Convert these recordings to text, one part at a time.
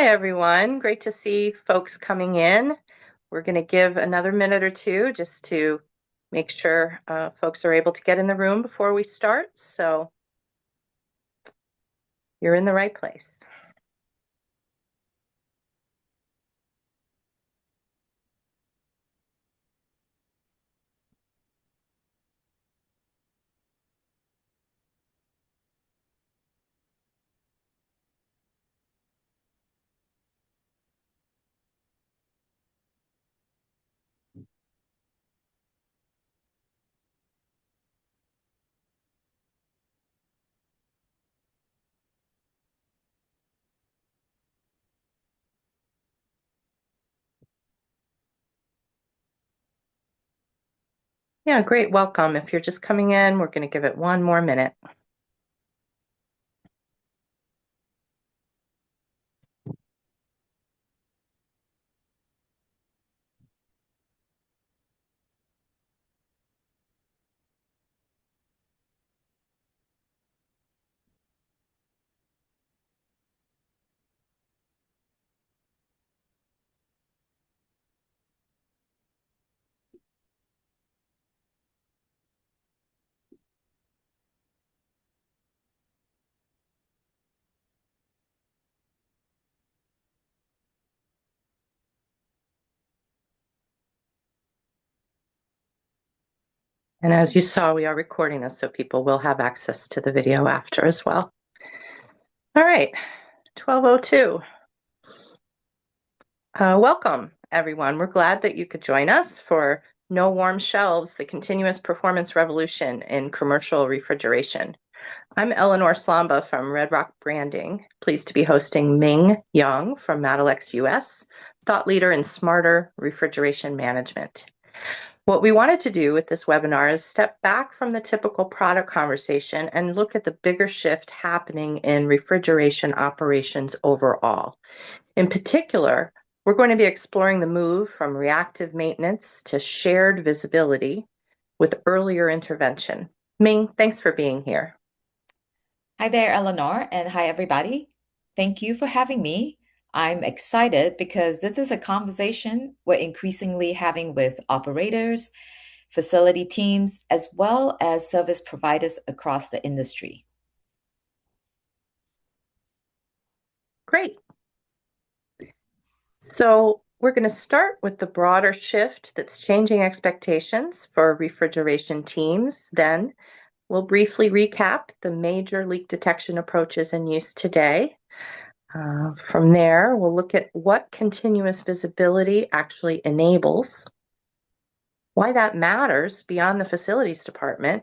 Hi, everyone. Great to see folks coming in. We're going to give another minute or two just to make sure folks are able to get in the room before we start. So you're in the right place. Yeah, great. Welcome. If you're just coming in, we're going to give it one more minute. And as you saw, we are recording this, so people will have access to the video after as well. All right, 12:02. Welcome, everyone. We're glad that you could join us for No Warm Shelves, the Continuous Performance Revolution in Commercial Refrigeration. I'm Eleanor Slamba from Red Rock Branding, pleased to be hosting Ming Yang from Matelex US, thought leader in smarter refrigeration management. What we wanted to do with this webinar is step back from the typical product conversation and look at the bigger shift happening in refrigeration operations overall. In particular, we're going to be exploring the move from reactive maintenance to shared visibility with earlier intervention. Ming, thanks for being here. Hi there, Eleanor, and hi, everybody. Thank you for having me. I'm excited because this is a conversation we're increasingly having with operators, facility teams, as well as service providers across the industry. Great. So we're going to start with the broader shift that's changing expectations for refrigeration teams. Then we'll briefly recap the major leak detection approaches in use today. From there, we'll look at what continuous visibility actually enables, why that matters beyond the facilities department,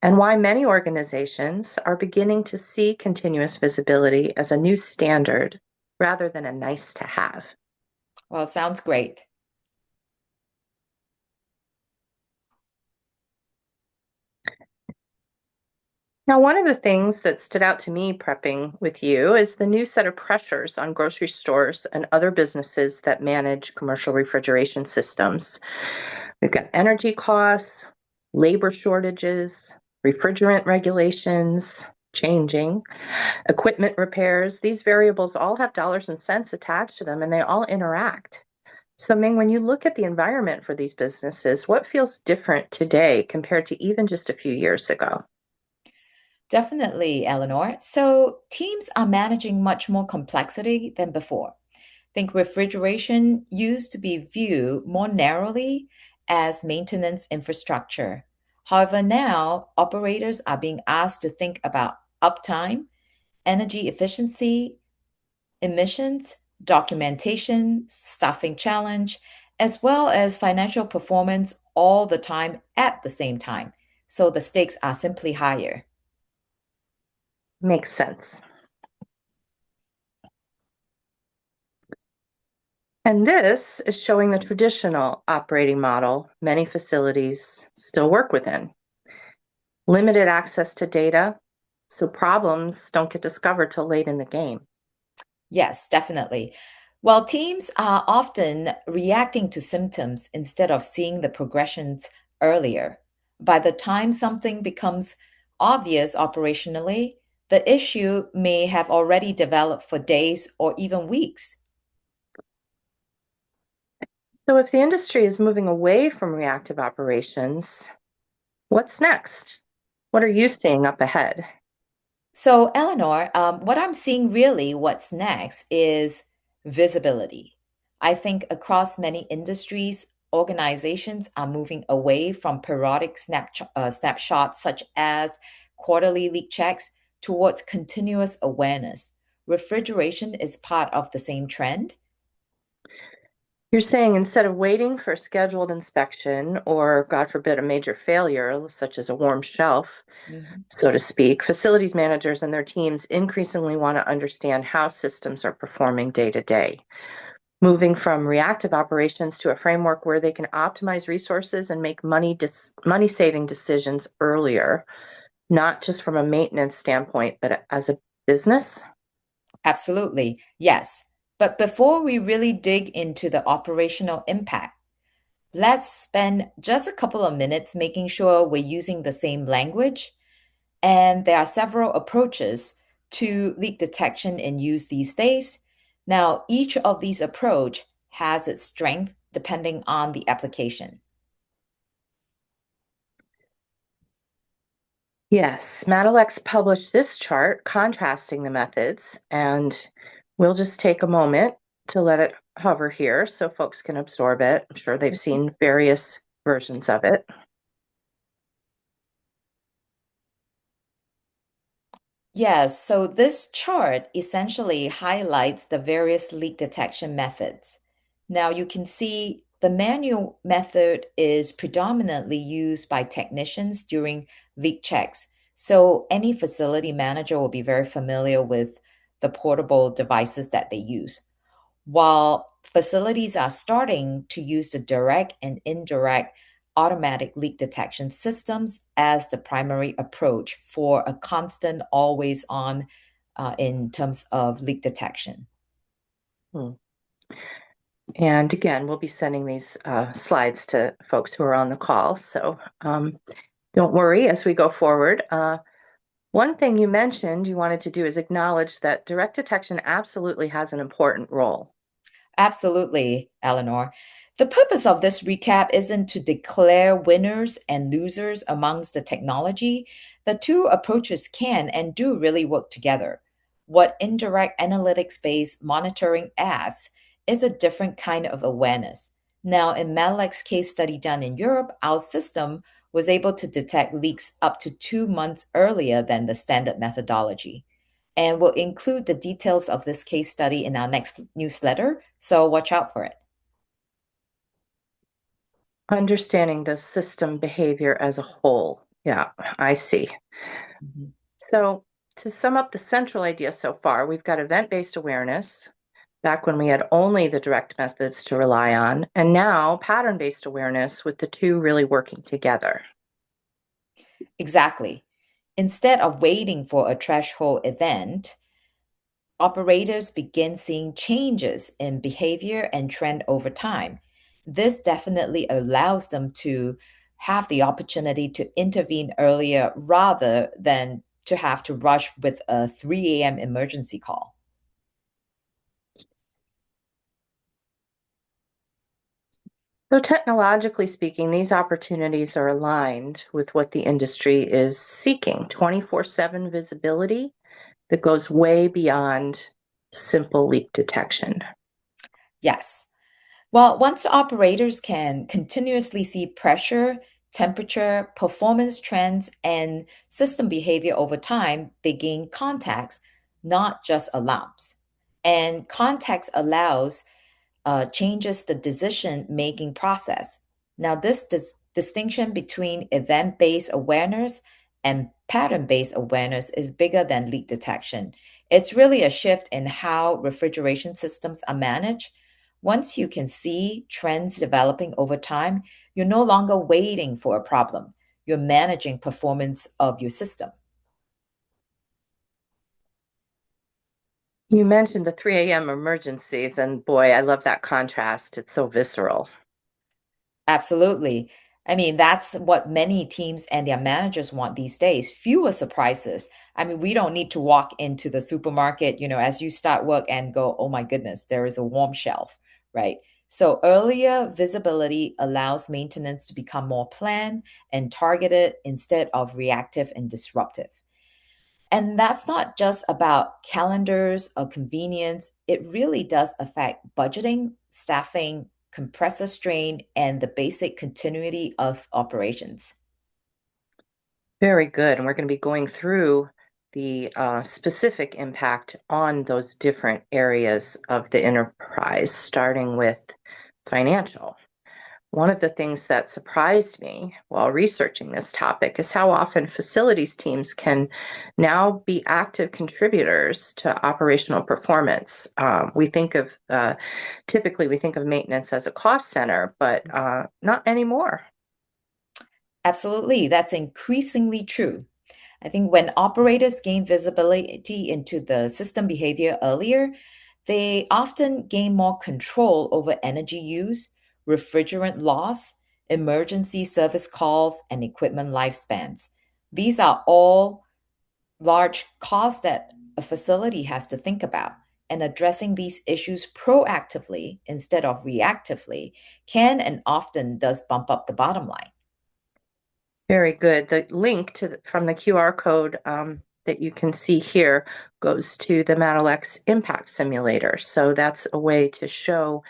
and why many organizations are beginning to see continuous visibility as a new standard rather than a nice to have. Well, sounds great. Now, one of the things that stood out to me prepping with you is the new set of pressures on grocery stores and other businesses that manage commercial refrigeration systems. We've got energy costs, labor shortages, refrigerant regulations changing, equipment repairs. These variables all have dollars and cents attached to them, and they all interact. So, Ming, when you look at the environment for these businesses, what feels different today compared to even just a few years ago? Definitely, Eleanor. So, teams are managing much more complexity than before. Think refrigeration used to be viewed more narrowly as maintenance infrastructure. However, now operators are being asked to think about uptime, energy efficiency, emissions, documentation, staffing challenge, as well as financial performance all the time at the same time. So the stakes are simply higher. Makes sense. And this is showing the traditional operating model many facilities still work within. Limited access to data, so problems don't get discovered till late in the game. Yes, definitely. Well, teams are often reacting to symptoms instead of seeing the progressions earlier. By the time something becomes obvious operationally, The issue may have already developed for days or even weeks. So, if the industry is moving away from reactive operations, what's next? What are you seeing up ahead? So, Eleanor, what I'm seeing really what's next is visibility. I think across many industries, organizations are moving away from periodic snapshots such as quarterly leak checks towards continuous awareness. Refrigeration is part of the same trend. You're saying instead of waiting for a scheduled inspection or, God forbid, a major failure, such as a warm shelf, Mhm. so to speak, facilities managers and their teams increasingly want to understand how systems are performing day to day, moving from reactive operations to a framework where they can optimize resources and make money saving decisions earlier, not just from a maintenance standpoint, but as a business. Absolutely, yes. But before we really dig into the operational impact, let's spend just a couple of minutes making sure we're using the same language. And there are several approaches to leak detection in use these days. Now, each of these approach has its strength depending on the application. Yes, Matelex published this chart contrasting the methods, and we'll just take a moment to let it hover here so folks can absorb it. I'm sure they've seen various versions of it. Yes, so this chart essentially highlights the various leak detection methods. Now you can see the manual method is predominantly used by technicians during leak checks. So any facility manager will be very familiar with the portable devices that they use. While facilities are starting to use the direct and indirect automatic leak detection systems as the primary approach for a constant, always on in terms of leak detection. Hmm. And again, we'll be sending these slides to folks who are on the call. So don't worry as we go forward. One thing you mentioned you wanted to do is acknowledge that direct detection absolutely has an important role. Absolutely, Eleanor. The purpose of this recap isn't to declare winners and losers amongst the technology. The two approaches can and do really work together. What indirect analytics based monitoring adds is a different kind of awareness. Now, in Madelex's case study done in Europe, our system was able to detect leaks up to 2 months earlier than the standard methodology. And we'll include the details of this case study in our next newsletter, so watch out for it. Understanding the system behavior as a whole. Yeah, I see. Mhm. So, to sum up the central idea so far, we've got event based awareness, back when we had only the direct methods to rely on, and now pattern based awareness with the two really working together. Exactly. Instead of waiting for a threshold event, operators begin seeing changes in behavior and trend over time. This definitely allows them to have the opportunity to intervene earlier rather than to have to rush with a 3 a.m. emergency call. So, technologically speaking, these opportunities are aligned with what the industry is seeking 24/7 visibility that goes way beyond simple leak detection. Yes. Well, once operators can continuously see pressure, temperature, performance trends, and system behavior over time, they gain context, not just alarms. And context allows changes the decision making process. Now, this distinction between event based awareness and pattern based awareness is bigger than leak detection. It's really a shift in how refrigeration systems are managed. Once you can see trends developing over time, you're no longer waiting for a problem. You're managing performance of your system. You mentioned the 3 a.m. emergencies, and boy, I love that contrast. It's so visceral. Absolutely. I mean, that's what many teams and their managers want these days. Fewer surprises. I mean, we don't need to walk into the supermarket, as you start work and go, oh my goodness, there is a warm shelf, right? So earlier visibility allows maintenance to become more planned and targeted instead of reactive and disruptive. And that's not just about calendars or convenience. It really does affect budgeting, staffing, compressor strain, and the basic continuity of operations. Very good. And we're going to be going through the specific impact on those different areas of the enterprise, starting with financial. One of the things that surprised me while researching this topic is how often facilities teams can now be active contributors to operational performance. Typically we think of maintenance as a cost center, but not anymore. Absolutely, that's increasingly true. I think when operators gain visibility into the system behavior earlier, they often gain more control over energy use, refrigerant loss, emergency service calls, and equipment lifespans. These are all large costs that a facility has to think about. And addressing these issues proactively instead of reactively can and often does bump up the bottom line. Very good. The link from the QR code that you can see here goes to the Matelex Impact Simulator. So that's a way to show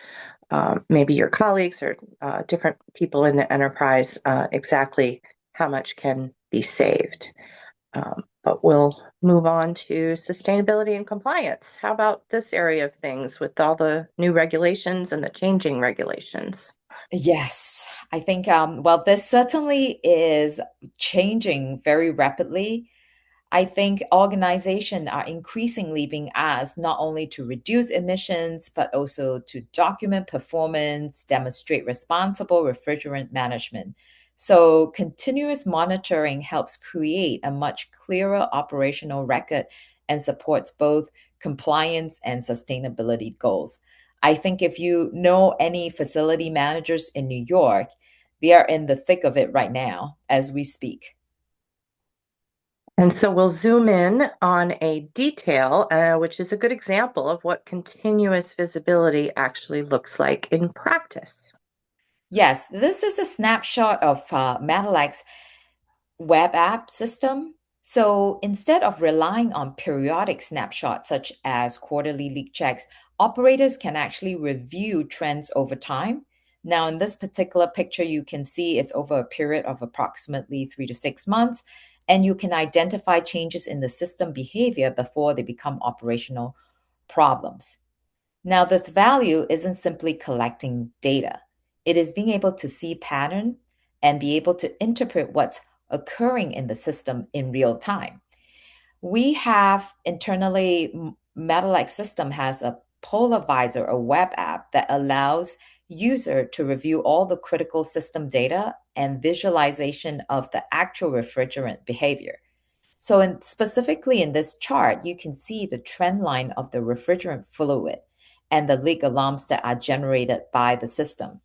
maybe your colleagues or different people in the enterprise exactly how much can be saved. But we'll move on to sustainability and compliance. How about this area of things with all the new regulations and the changing regulations? Yes, I think, well, this certainly is changing very rapidly. I think organizations are increasingly being asked not only to reduce emissions, but also to document performance, demonstrate responsible refrigerant management. So, continuous monitoring helps create a much clearer operational record and supports both compliance and sustainability goals. I think if you know any facility managers in New York, they are in the thick of it right now as we speak. And so we'll zoom in on a detail, which is a good example of what continuous visibility actually looks like in practice. Yes, this is a snapshot of Matelex web app system. So instead of relying on periodic snapshots such as quarterly leak checks, operators can actually review trends over time. Now, in this particular picture, you can see it's over a period of approximately 3 to 6 months, and you can identify changes in the system behavior before they become operational problems. Now, this value isn't simply collecting data. It is being able to see pattern and be able to interpret what's occurring in the system in real time. We have internally, Matelex system has a Polarizer, a web app that allows user to review all the critical system data and visualization of the actual refrigerant behavior. So specifically in this chart, you can see the trend line of the refrigerant fluid and the leak alarms that are generated by the system.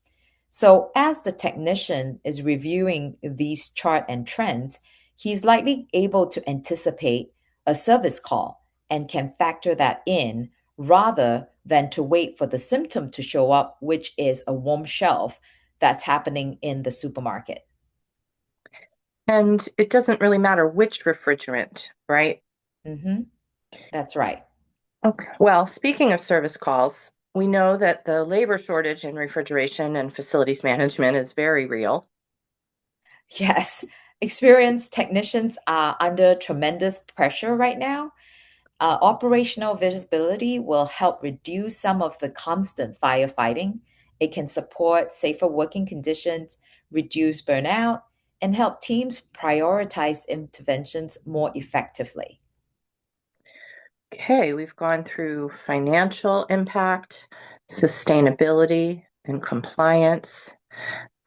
So as the technician is reviewing these chart and trends, he's likely able to anticipate a service call and can factor that in rather than to wait for the symptom to show up, which is a warm shelf that's happening in the supermarket. And it doesn't really matter which refrigerant, right? Hmm. That's right. Okay. Well, speaking of service calls, we know that the labor shortage in refrigeration and facilities management is very real. Yes, experienced technicians are under tremendous pressure right now. Operational visibility will help reduce some of the constant firefighting. It can support safer working conditions, reduce burnout, and help teams prioritize interventions more effectively. Okay, we've gone through financial impact, sustainability and compliance,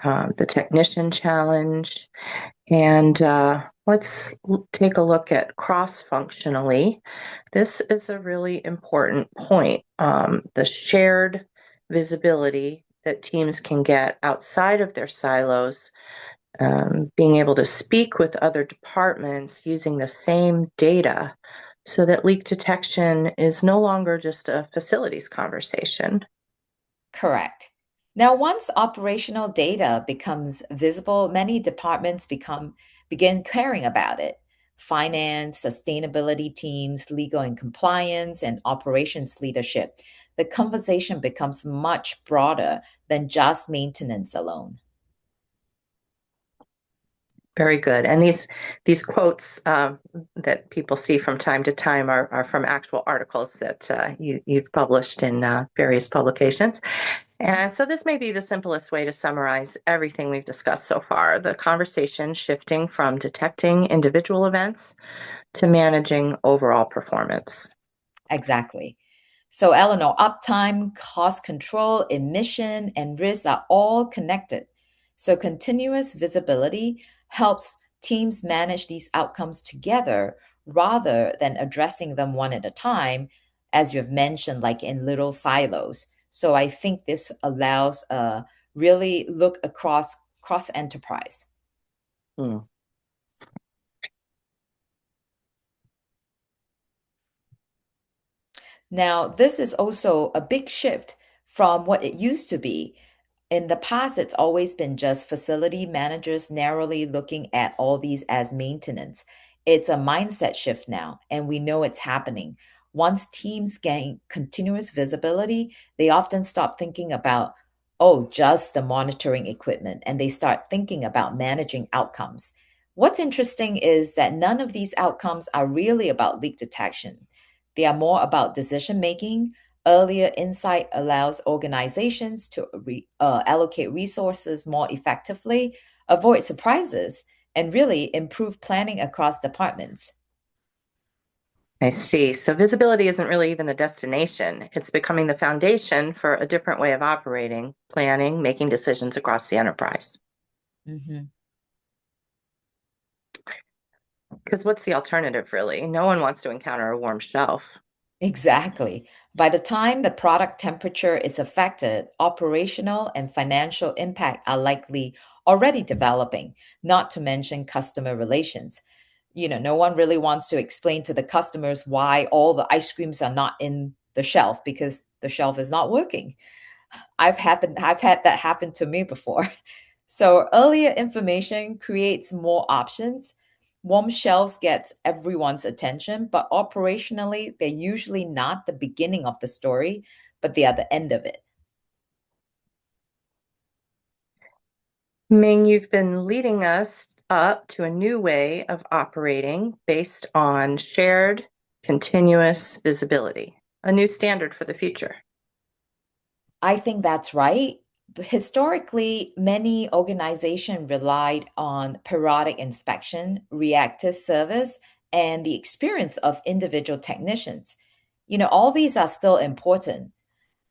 the technician challenge, and let's take a look at cross-functionally. This is a really important point. The shared visibility that teams can get outside of their silos being able to speak with other departments using the same data so that leak detection is no longer just a facilities conversation. Correct. Now, once operational data becomes visible, many departments begin caring about it. Finance, sustainability teams, legal and compliance, and operations leadership. The conversation becomes much broader than just maintenance alone. Very good. And these quotes that people see from time to time are from actual articles that you've published in various publications. And so this may be the simplest way to summarize everything we've discussed so far. The conversation shifting from detecting individual events to managing overall performance. Exactly. So, Eleanor, uptime, cost control, emission, and risk are all connected. So, continuous visibility helps teams manage these outcomes together rather than addressing them one at a time, as you've mentioned, like in little silos. So, I think this allows a really look across cross enterprise. Hmm. Now, this is also a big shift from what it used to be. In the past, it's always been just facility managers narrowly looking at all these as maintenance. It's a mindset shift now, and we know it's happening. Once teams gain continuous visibility, they often stop thinking about, oh, just the monitoring equipment, and they start thinking about managing outcomes. What's interesting is that none of these outcomes are really about leak detection. They are more about decision making. Earlier insight allows organizations to allocate resources more effectively, avoid surprises, and really improve planning across departments. I see. So visibility isn't really even the destination. It's becoming the foundation for a different way of operating, planning, making decisions across the enterprise. Mhm. Because what's the alternative, really? No one wants to encounter a warm shelf. Exactly. By the time the product temperature is affected, operational and financial impact are likely already developing, not to mention customer relations. No one really wants to explain to the customers why all the ice creams are not in the shelf because the shelf is not working. I've had that happen to me before. So earlier information creates more options. Warm shelves gets everyone's attention, but operationally, they're usually not the beginning of the story, but they are the end of it. Ming, you've been leading us up to a new way of operating based on shared continuous visibility, a new standard for the future. I think that's right. Historically, many organizations relied on periodic inspection, reactive service, and the experience of individual technicians. All these are still important.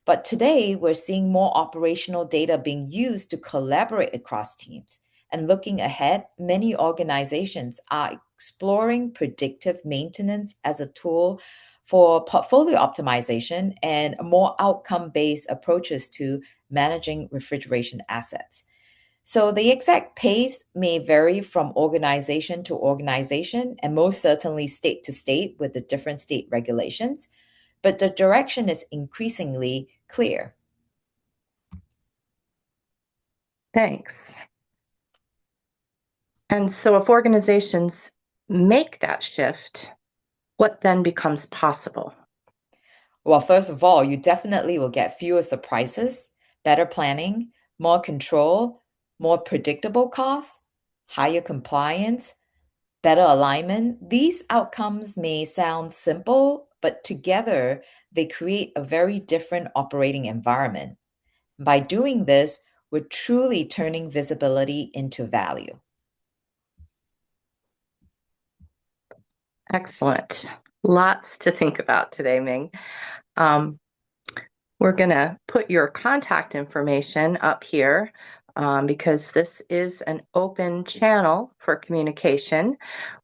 But today, we're seeing more operational data being used to collaborate across teams. And looking ahead, many organizations are exploring predictive maintenance as a tool for portfolio optimization and more outcome based approaches to managing refrigeration assets. So the exact pace may vary from organization to organization and most certainly state to state with the different state regulations, but the direction is increasingly clear. Thanks. And so, if organizations make that shift, what then becomes possible? Well, first of all, you definitely will get fewer surprises, better planning, more control, more predictable costs, higher compliance, better alignment. These outcomes may sound simple, but together they create a very different operating environment. By doing this, we're truly turning visibility into value. Excellent. Lots to think about today, Ming. Um, we're going to put your contact information up here because this is an open channel for communication.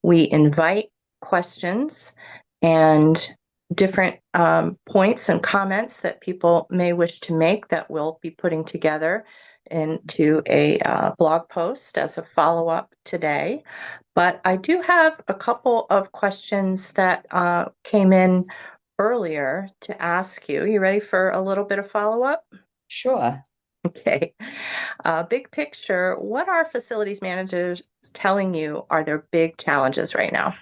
We invite questions and different points and comments that people may wish to make that we'll be putting together into a blog post as a follow-up today, but I do have a couple of questions that came in earlier to ask you. You ready for a little bit of follow-up? Sure. Okay. Big picture, what are facilities managers telling you are their big challenges right now?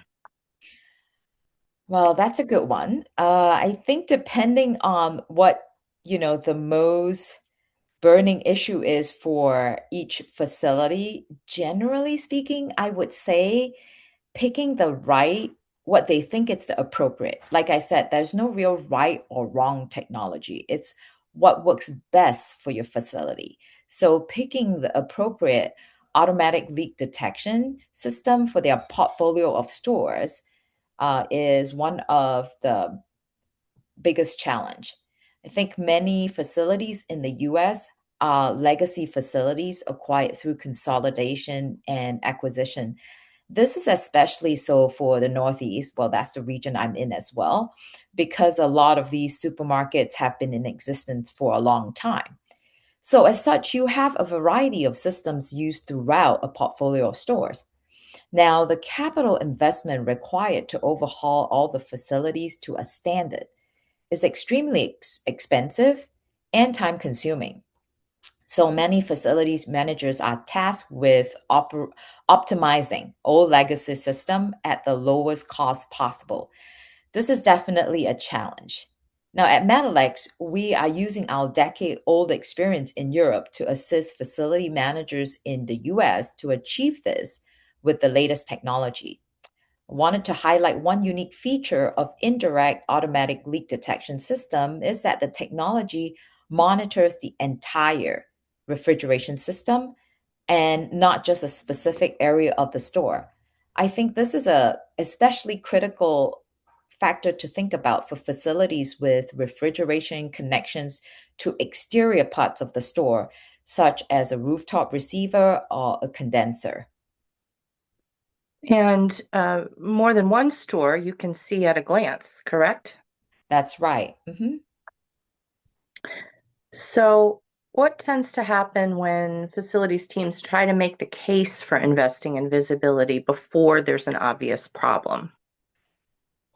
Well, that's a good one. I think depending on what, the most burning issue is for each facility, generally speaking, I would say picking what they think it's the appropriate. Like I said, there's no real right or wrong technology. It's what works best for your facility. So picking the appropriate automatic leak detection system for their portfolio of stores is one of the biggest challenge. I think many facilities in the US are legacy facilities acquired through consolidation and acquisition. This is especially so for the Northeast. Well, that's the region I'm in as well, because a lot of these supermarkets have been in existence for a long time. So, as such, you have a variety of systems used throughout a portfolio of stores. Now, the capital investment required to overhaul all the facilities to a standard is extremely expensive and time consuming. So many facilities managers are tasked with optimizing old legacy system at the lowest cost possible. This is definitely a challenge. Now, at Matelex, we are using our decade old experience in Europe to assist facility managers in the US to achieve this with the latest technology. I wanted to highlight one unique feature of indirect automatic leak detection system is that the technology monitors the entire refrigeration system and not just a specific area of the store. I think this is a especially critical factor to think about for facilities with refrigeration connections to exterior parts of the store, such as a rooftop receiver or a condenser. And more than one store you can see at a glance, correct? That's right. Mhm. So, what tends to happen when facilities teams try to make the case for investing in visibility before there's an obvious problem?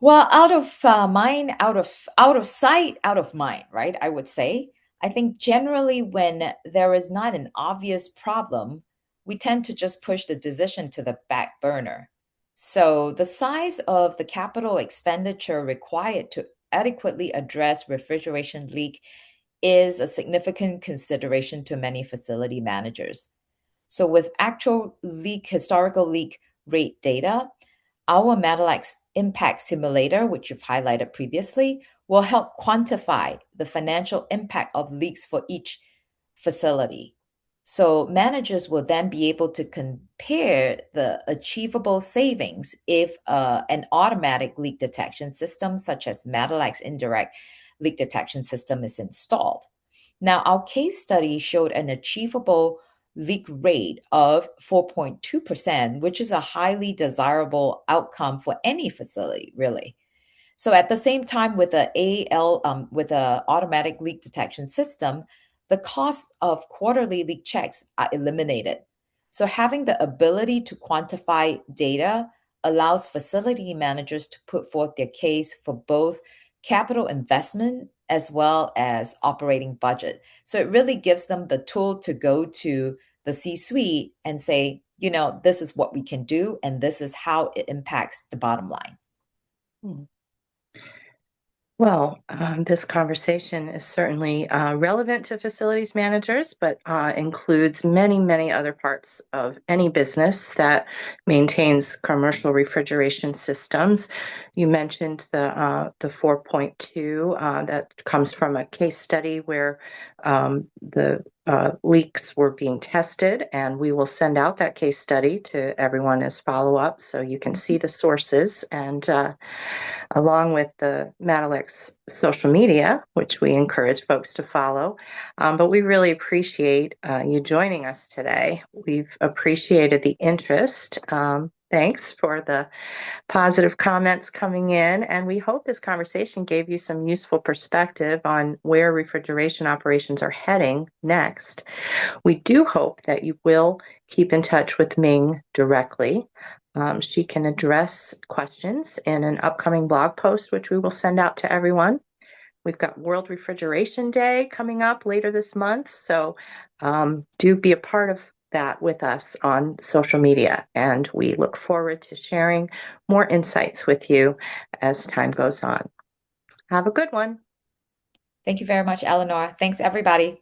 Well, out of mind, out of sight, out of mind, right? I would say. I think generally when there is not an obvious problem, we tend to just push the decision to the back burner. So the size of the capital expenditure required to adequately address refrigeration leak is a significant consideration to many facility managers. So with actual historical leak rate data, our Matelex impact simulator, which you've highlighted previously, will help quantify the financial impact of leaks for each facility. So managers will then be able to compare the achievable savings if an automatic leak detection system, such as Matelex indirect leak detection system, is installed. Now, our case study showed an achievable leak rate of 4.2%, which is a highly desirable outcome for any facility, really. So at the same time, with the with a automatic leak detection system, the cost of quarterly leak checks are eliminated. So having the ability to quantify data allows facility managers to put forth their case for both capital investment as well as operating budget. So it really gives them the tool to go to the C-suite and say, this is what we can do, and this is how it impacts the bottom line. Hmm. Well, this conversation is certainly relevant to facilities managers, but includes many, many other parts of any business that maintains commercial refrigeration systems. You mentioned the 4.2 that comes from a case study where the leaks were being tested, and we will send out that case study to everyone as follow-up so you can see the sources and along with the Matalex social media, which we encourage folks to follow. But we really appreciate you joining us today. We've appreciated the interest. Thanks for the positive comments coming in, and we hope this conversation gave you some useful perspective on where refrigeration operations are heading next. We do hope that you will keep in touch with Ming directly. She can address questions in an upcoming blog post, which we will send out to everyone. We've got World Refrigeration Day coming up later this month, so do be a part of that with us on social media, and we look forward to sharing more insights with you as time goes on. Have a good one. Thank you very much, Eleanor. Thanks, everybody.